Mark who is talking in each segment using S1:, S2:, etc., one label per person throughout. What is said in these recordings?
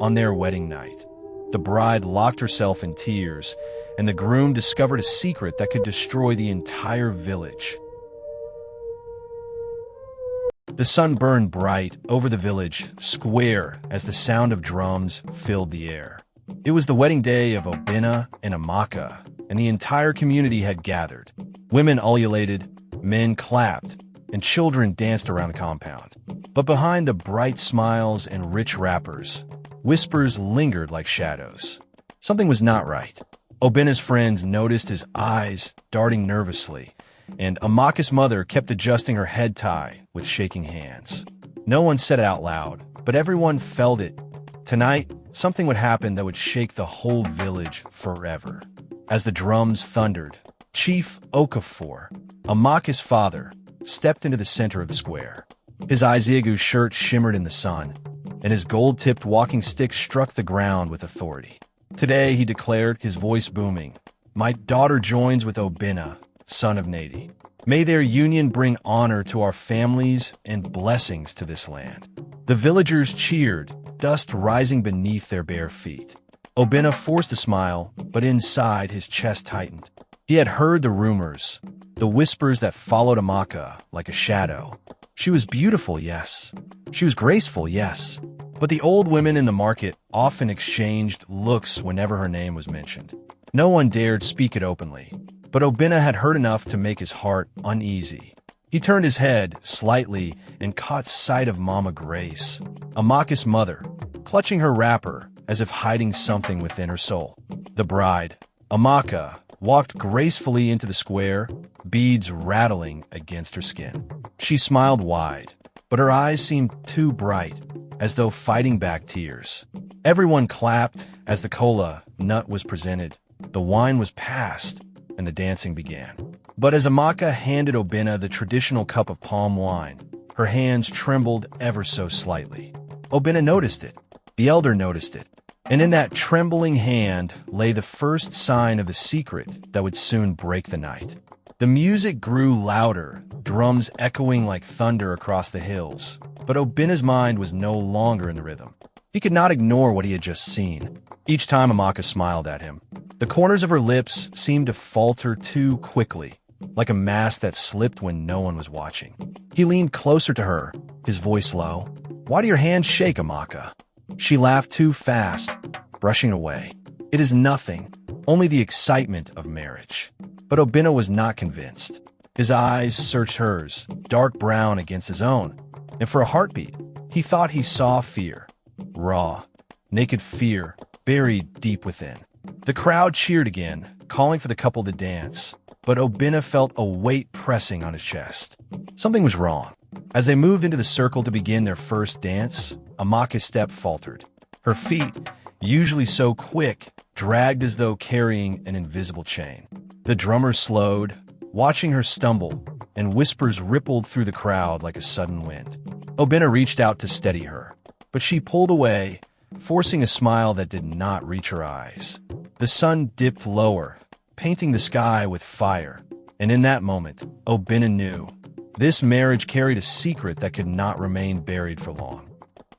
S1: on their wedding night. The bride locked herself in tears, and the groom discovered a secret that could destroy the entire village. The sun burned bright over the village square as the sound of drums filled the air. It was the wedding day of Obinna and Amaka, and the entire community had gathered. Women ululated, men clapped, and children danced around the compound. But behind the bright smiles and rich wrappers, whispers lingered like shadows. Something was not right. Obinna's friends noticed his eyes darting nervously, and Amaka's mother kept adjusting her head tie with shaking hands. No one said it out loud, but everyone felt it. Tonight, something would happen that would shake the whole village forever. As the drums thundered, Chief Okafor, Amaka's father, stepped into the center of the square. His Iziagu shirt shimmered in the sun, and his gold-tipped walking stick struck the ground with authority. Today, he declared, his voice booming, "My daughter joins with Obinna, son of Nadi. May their union bring honor to our families and blessings to this land." The villagers cheered, dust rising beneath their bare feet. Obinna forced a smile, but inside his chest tightened. He had heard the rumors, the whispers that followed Amaka like a shadow. She was beautiful, yes. She was graceful, yes. But the old women in the market often exchanged looks whenever her name was mentioned. No one dared speak it openly, but Obinna had heard enough to make his heart uneasy. He turned his head slightly and caught sight of Mama Grace, Amaka's mother, clutching her wrapper as if hiding something within her soul. The bride, Amaka, walked gracefully into the square, beads rattling against her skin. She smiled wide, but her eyes seemed too bright, as though fighting back tears. Everyone clapped as the kola nut was presented, the wine was passed, and the dancing began. But as Amaka handed Obinna the traditional cup of palm wine, her hands trembled ever so slightly. Obinna noticed it. The elder noticed it. And in that trembling hand lay the first sign of the secret that would soon break the night. The music grew louder, drums echoing like thunder across the hills. But Obinna's mind was no longer in the rhythm. He could not ignore what he had just seen. Each time Amaka smiled at him, the corners of her lips seemed to falter too quickly, like a mask that slipped when no one was watching. He leaned closer to her, his voice low. "Why do your hands shake, Amaka?" She laughed too fast, brushing away. "It is nothing, only the excitement of marriage." But Obinna was not convinced. His eyes searched hers, dark brown against his own, and for a heartbeat, he thought he saw fear. Raw, naked fear, buried deep within. The crowd cheered again, calling for the couple to dance, but Obinna felt a weight pressing on his chest. Something was wrong. As they moved into the circle to begin their first dance, Amaka's step faltered. Her feet, usually so quick, dragged as though carrying an invisible chain. The drummer slowed, watching her stumble, and whispers rippled through the crowd like a sudden wind. Obinna reached out to steady her, but she pulled away, forcing a smile that did not reach her eyes. The sun dipped lower, painting the sky with fire, and in that moment, Obinna knew. This marriage carried a secret that could not remain buried for long.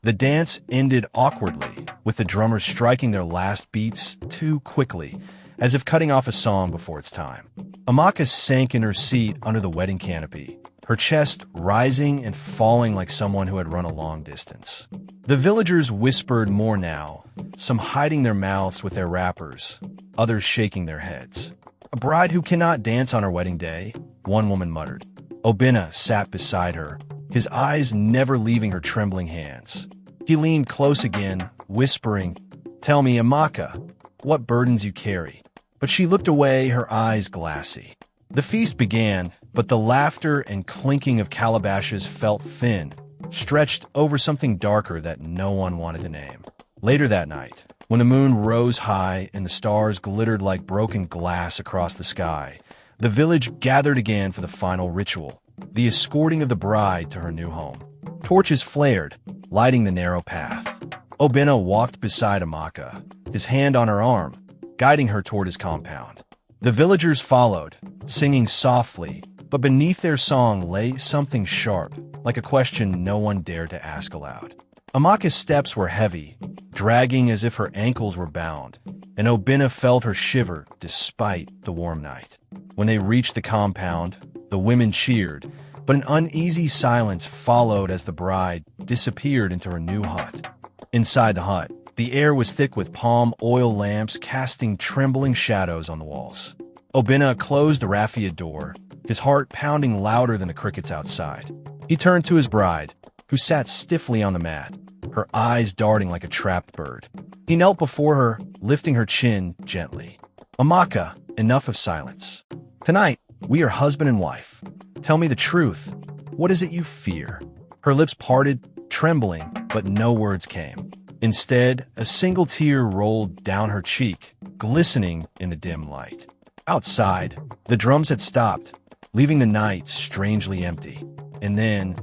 S1: The dance ended awkwardly, with the drummers striking their last beats too quickly, as if cutting off a song before its time. Amaka sank in her seat under the wedding canopy, her chest rising and falling like someone who had run a long distance. The villagers whispered more now, some hiding their mouths with their wrappers, others shaking their heads. "A bride who cannot dance on her wedding day," one woman muttered. Obinna sat beside her, his eyes never leaving her trembling hands. He leaned close again, whispering, "Tell me, Amaka, what burdens you carry." But she looked away, her eyes glassy. The feast began, but the laughter and clinking of calabashes felt thin, stretched over something darker that no one wanted to name. Later that night, when the moon rose high and the stars glittered like broken glass across the sky, the village gathered again for the final ritual, the escorting of the bride to her new home. Torches flared, lighting the narrow path. Obinna walked beside Amaka, his hand on her arm, guiding her toward his compound. The villagers followed, singing softly, but beneath their song lay something sharp, like a question no one dared to ask aloud. Amaka's steps were heavy, dragging as if her ankles were bound, and Obinna felt her shiver despite the warm night. When they reached the compound, the women cheered, but an uneasy silence followed as the bride disappeared into her new hut. Inside the hut, the air was thick with palm oil lamps casting trembling shadows on the walls. Obinna closed the raffia door, his heart pounding louder than the crickets outside. He turned to his bride, who sat stiffly on the mat, her eyes darting like a trapped bird. He knelt before her, lifting her chin gently. "Amaka, enough of silence. Tonight, we are husband and wife. Tell me the truth. What is it you fear?" Her lips parted, trembling, but no words came. Instead, a single tear rolled down her cheek, glistening in the dim light. Outside, the drums had stopped, leaving the night strangely empty. And then,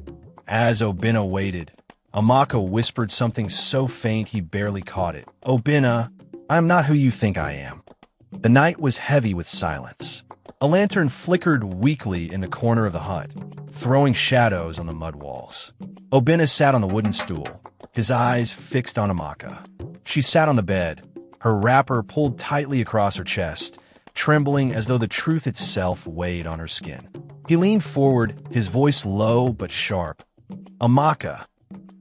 S1: as Obinna waited, Amaka whispered something so faint he barely caught it. "Obinna, I am not who you think I am." The night was heavy with silence. A lantern flickered weakly in the corner of the hut, throwing shadows on the mud walls. Obinna sat on the wooden stool, his eyes fixed on Amaka. She sat on the bed, her wrapper pulled tightly across her chest, trembling as though the truth itself weighed on her skin. He leaned forward, his voice low but sharp. "Amaka,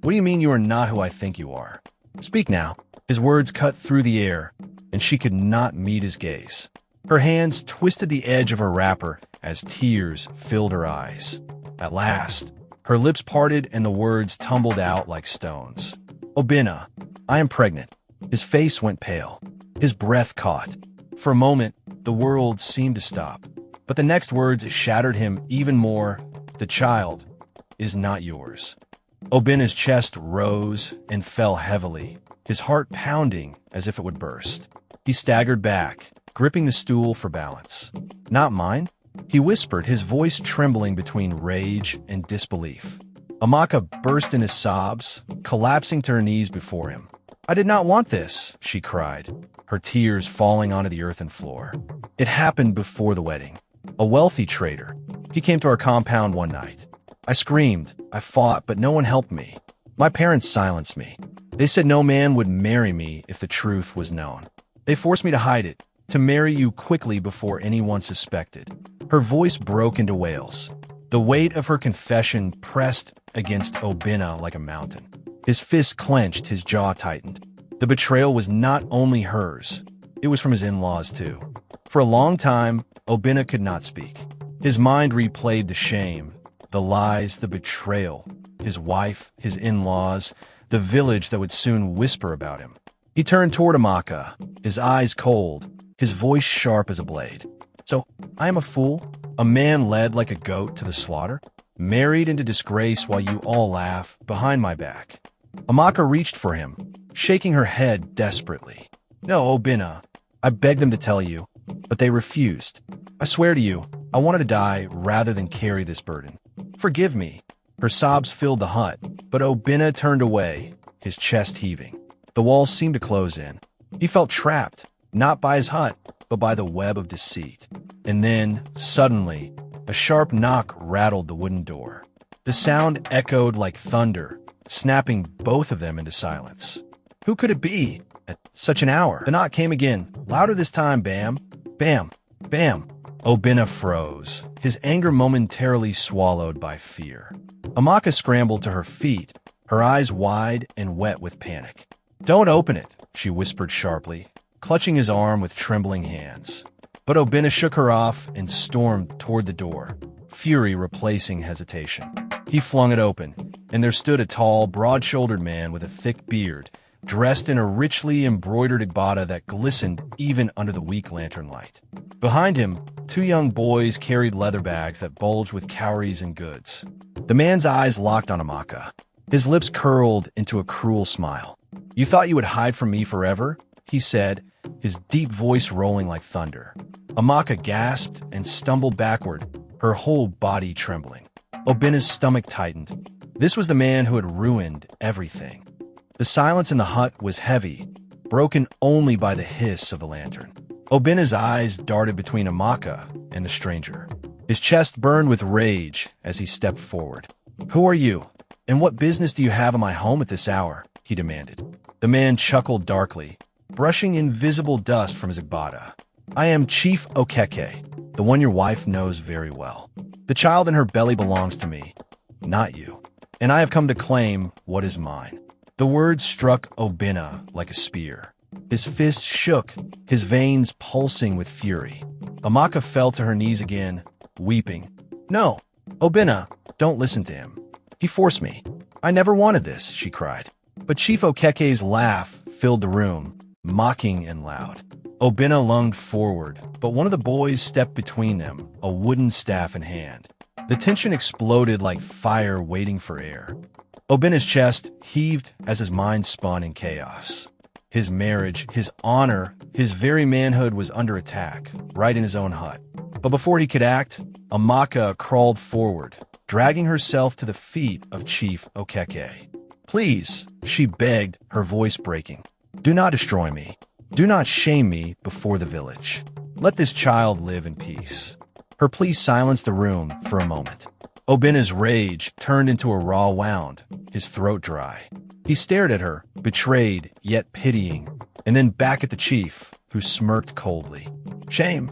S1: what do you mean you are not who I think you are? Speak now." His words cut through the air, and she could not meet his gaze. Her hands twisted the edge of her wrapper as tears filled her eyes. At last, her lips parted and the words tumbled out like stones. "Obinna, I am pregnant." His face went pale. His breath caught. For a moment, the world seemed to stop. But the next words shattered him even more. "The child is not yours." Obinna's chest rose and fell heavily, his heart pounding as if it would burst. He staggered back, gripping the stool for balance. "Not mine?" he whispered, his voice trembling between rage and disbelief. Amaka burst into sobs, collapsing to her knees before him. "I did not want this," she cried, her tears falling onto the earthen floor. "It happened before the wedding. A wealthy trader. He came to our compound one night. I screamed, I fought, but no one helped me. My parents silenced me. They said no man would marry me if the truth was known. They forced me to hide it, to marry you quickly before anyone suspected." Her voice broke into wails. The weight of her confession pressed against Obinna like a mountain. His fist clenched, his jaw tightened. The betrayal was not only hers, it was from his in-laws too. For a long time, Obinna could not speak. His mind replayed the shame, the lies, the betrayal, his wife, his in-laws, the village that would soon whisper about him. He turned toward Amaka, his eyes cold, his voice sharp as a blade. "So, I am a fool? A man led like a goat to the slaughter? Married into disgrace while you all laugh, behind my back?" Amaka reached for him, shaking her head desperately. "No, Obinna, I begged them to tell you, but they refused. I swear to you, I wanted to die rather than carry this burden. Forgive me." Her sobs filled the hut, but Obinna turned away, his chest heaving. The walls seemed to close in. He felt trapped, not by his hut, but by the web of deceit. And then, suddenly, a sharp knock rattled the wooden door. The sound echoed like thunder, snapping both of them into silence. Who could it be at such an hour? The knock came again, louder this time. Bam, bam, bam. Obinna froze, his anger momentarily swallowed by fear. Amaka scrambled to her feet, her eyes wide and wet with panic. "Don't open it," she whispered sharply, clutching his arm with trembling hands. But Obinna shook her off and stormed toward the door, fury replacing hesitation. He flung it open, and there stood a tall, broad-shouldered man with a thick beard, dressed in a richly embroidered agbada that glistened even under the weak lantern light. Behind him, two young boys carried leather bags that bulged with cowries and goods. The man's eyes locked on Amaka. His lips curled into a cruel smile. "You thought you would hide from me forever?" he said, his deep voice rolling like thunder. Amaka gasped and stumbled backward, her whole body trembling. Obinna's stomach tightened. This was the man who had ruined everything. The silence in the hut was heavy, broken only by the hiss of the lantern. Obinna's eyes darted between Amaka and the stranger. His chest burned with rage as he stepped forward. "Who are you?" "And what business do you have in my home at this hour?" he demanded. The man chuckled darkly, brushing invisible dust from his agbada. "I am Chief Okeke, the one your wife knows very well. The child in her belly belongs to me, not you. And I have come to claim what is mine." The words struck Obinna like a spear. His fist shook, his veins pulsing with fury. Amaka fell to her knees again, weeping. "No, Obinna, don't listen to him. He forced me. I never wanted this," she cried. But Chief Okeke's laugh filled the room, mocking and loud. Obinna lunged forward, but one of the boys stepped between them, a wooden staff in hand. The tension exploded like fire waiting for air. Obinna's chest heaved as his mind spun in chaos. His marriage, his honor, his very manhood was under attack, right in his own hut. But before he could act, Amaka crawled forward, dragging herself to the feet of Chief Okeke. "Please," she begged, her voice breaking. "Do not destroy me. Do not shame me before the village. Let this child live in peace." Her plea silenced the room for a moment. Obinna's rage turned into a raw wound, his throat dry. He stared at her, betrayed yet pitying, and then back at the chief, who smirked coldly. "Shame,"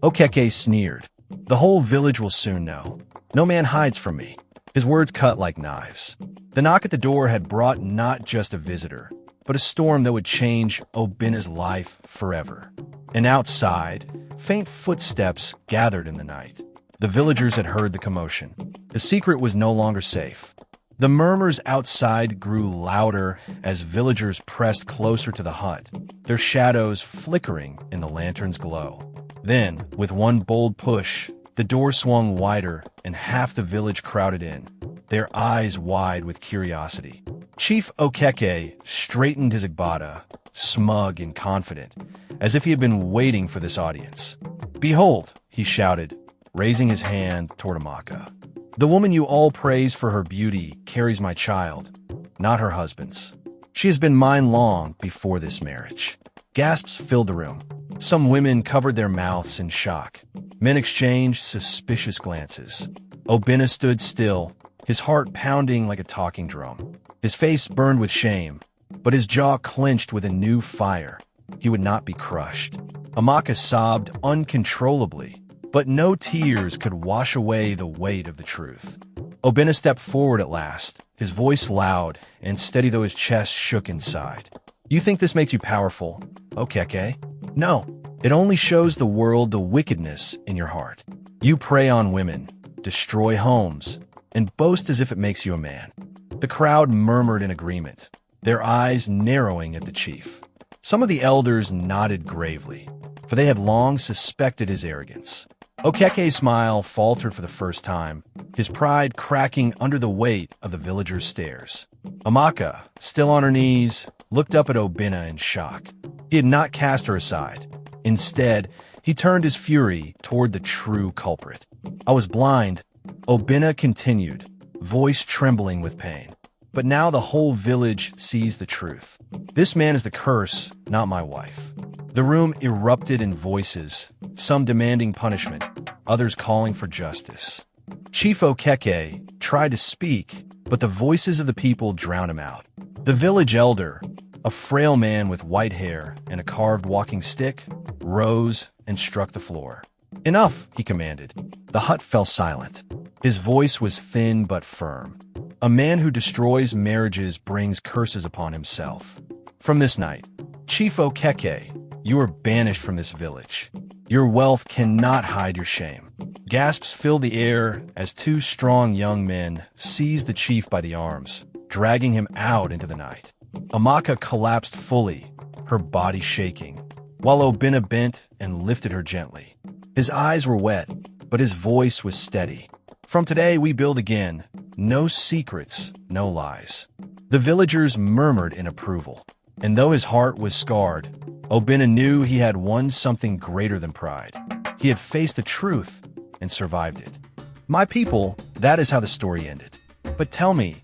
S1: Okeke sneered. "The whole village will soon know. No man hides from me." His words cut like knives. The knock at the door had brought not just a visitor, but a storm that would change Obinna's life forever. And outside, faint footsteps gathered in the night. The villagers had heard the commotion. The secret was no longer safe. The murmurs outside grew louder as villagers pressed closer to the hut, their shadows flickering in the lantern's glow. Then, with one bold push, the door swung wider and half the village crowded in, their eyes wide with curiosity. Chief Okeke straightened his agbada, smug and confident, as if he had been waiting for this audience. "Behold," he shouted, raising his hand toward Amaka. "The woman you all praise for her beauty carries my child, not her husband's. She has been mine long before this marriage." Gasps filled the room. Some women covered their mouths in shock. Men exchanged suspicious glances. Obinna stood still, his heart pounding like a talking drum. His face burned with shame, but his jaw clenched with a new fire. He would not be crushed. Amaka sobbed uncontrollably, but no tears could wash away the weight of the truth. Obinna stepped forward at last, his voice loud and steady though his chest shook inside. "You think this makes you powerful, Okeke? No, it only shows the world the wickedness in your heart. You prey on women, destroy homes, and boast as if it makes you a man." The crowd murmured in agreement, their eyes narrowing at the chief. Some of the elders nodded gravely, for they had long suspected his arrogance. Okeke's smile faltered for the first time, his pride cracking under the weight of the villagers' stares. Amaka, still on her knees, looked up at Obinna in shock. He had not cast her aside. Instead, he turned his fury toward the true culprit. "I was blind," Obinna continued, voice trembling with pain. "But now the whole village sees the truth. This man is the curse, not my wife." The room erupted in voices, some demanding punishment, others calling for justice. Chief Okeke tried to speak, but the voices of the people drowned him out. The village elder, a frail man with white hair and a carved walking stick, rose and struck the floor. "Enough," he commanded. The hut fell silent. His voice was thin but firm. "A man who destroys marriages brings curses upon himself. From this night, Chief Okeke, you are banished from this village. Your wealth cannot hide your shame." Gasps filled the air as two strong young men seized the chief by the arms, dragging him out into the night. Amaka collapsed fully, her body shaking, while Obinna bent and lifted her gently. His eyes were wet, but his voice was steady. "From today we build again. No secrets, no lies." The villagers murmured in approval. And though his heart was scarred, Obinna knew he had won something greater than pride. He had faced the truth and survived it. My people, that is how the story ended. But tell me,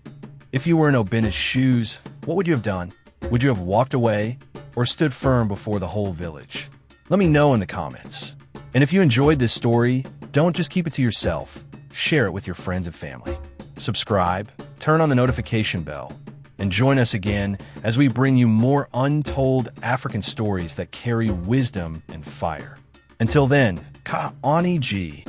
S1: if you were in Obinna's shoes, what would you have done? Would you have walked away or stood firm before the whole village? Let me know in the comments. And if you enjoyed this story, don't just keep it to yourself. Share it with your friends and family. Subscribe, turn on the notification bell, and join us again as we bring you more untold African stories that carry wisdom and fire. Until then, ka ani ji.